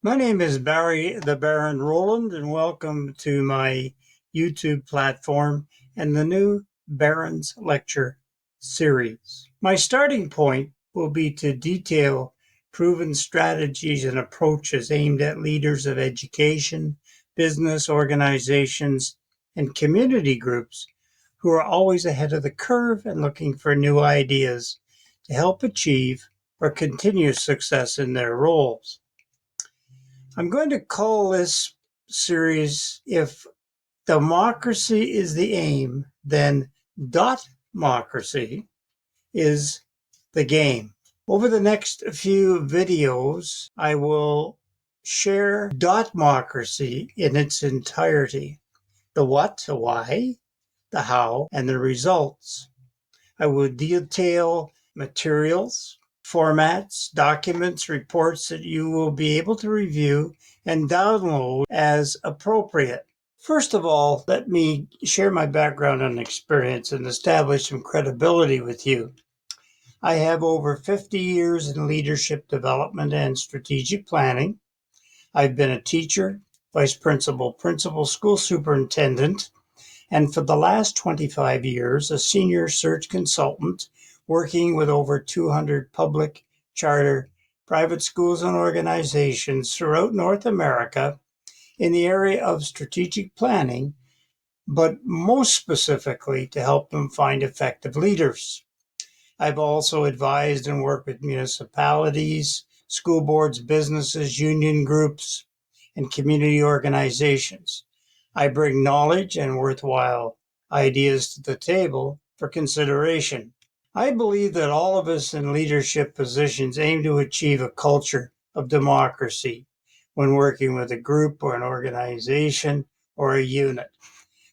My name is Barry the Baron Roland, and welcome to my YouTube platform and the new Baron's Lecture series. My starting point will be to detail proven strategies and approaches aimed at leaders of education, business organizations, and community groups who are always ahead of the curve and looking for new ideas to help achieve or continue success in their roles. I'm going to call this series, If Democracy is the Aim, then Dotmocracy is the Game. Over the next few videos, I will share Dotmocracy in its entirety: the what, the why, the how, and the results. I will detail materials, formats, documents, reports that you will be able to review and download as appropriate. First of all, let me share my background and experience and establish some credibility with you. I have over 50 years in leadership development and strategic planning. I've been a teacher, vice principal, school superintendent, and for the last 25 years, a senior search consultant working with over 200 public, charter, private schools and organizations throughout North America in the area of strategic planning, but most specifically to help them find effective leaders. I've also advised and worked with municipalities, school boards, businesses, union groups, and community organizations. I bring knowledge and worthwhile ideas to the table for consideration. I believe that all of us in leadership positions aim to achieve a culture of democracy when working with a group or an organization or a unit.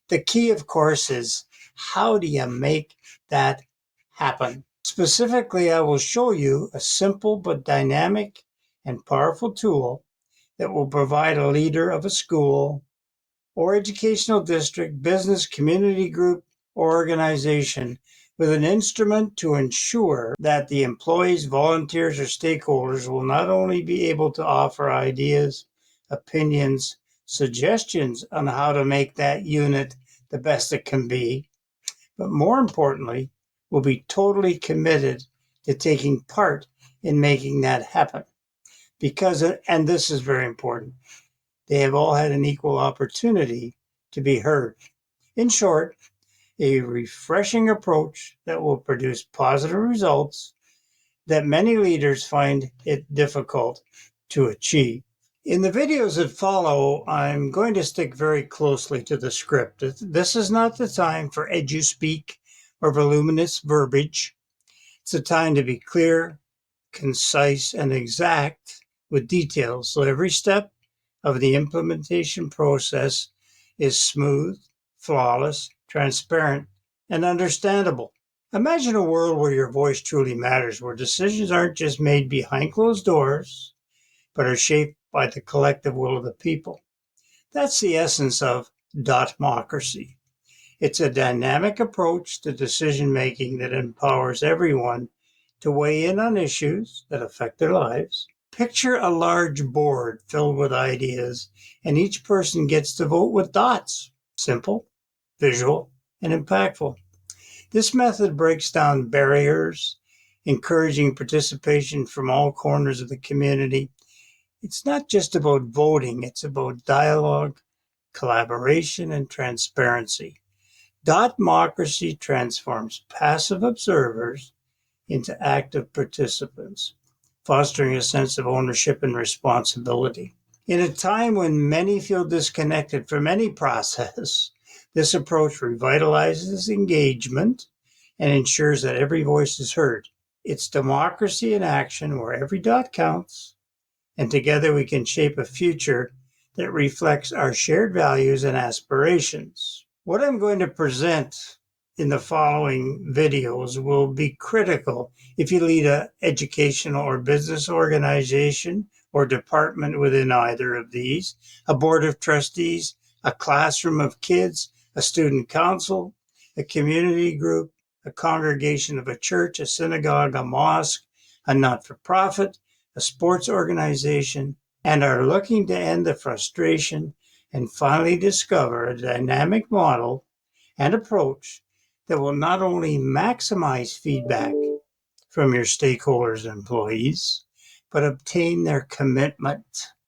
The key, of course, is how do you make that happen? Specifically, I will show you a simple but dynamic and powerful tool that will provide a leader of a school or educational district, business, community group, or organization with an instrument to ensure that the employees, volunteers, or stakeholders will not only be able to offer ideas, opinions, suggestions on how to make that unit the best it can be, but more importantly, will be totally committed to taking part in making that happen. Because, and this is very important, they have all had an equal opportunity to be heard. In short, a refreshing approach that will produce positive results that many leaders find it difficult to achieve. In the videos that follow, I'm going to stick very closely to the script. This is not the time for edu-speak or voluminous verbiage. It's a time to be clear, concise, and exact with details, so every step of the implementation process is smooth, flawless, transparent, and understandable. Imagine a world where your voice truly matters, where decisions aren't just made behind closed doors, but are shaped by the collective will of the people. That's the essence of Dotmocracy. It's a dynamic approach to decision making that empowers everyone to weigh in on issues that affect their lives. Picture a large board filled with ideas, and each person gets to vote with dots. Simple, visual, and impactful. This method breaks down barriers, encouraging participation from all corners of the community. It's not just about voting, it's about dialogue, collaboration, and transparency. Dotmocracy transforms passive observers into active participants, fostering a sense of ownership and responsibility. In a time when many feel disconnected from any process, this approach revitalizes engagement and ensures that every voice is heard. It's democracy in action where every dot counts, and together we can shape a future that reflects our shared values and aspirations. What I'm going to present in the following videos will be critical if you lead an educational or business organization or department within either of these, a board of trustees, a classroom of kids, a student council, a community group, a congregation of a church, a synagogue, a mosque, a not-for-profit, a sports organization, and are looking to end the frustration and finally discover a dynamic model and approach that will not only maximize feedback from your stakeholders and employees, but obtain their commitment.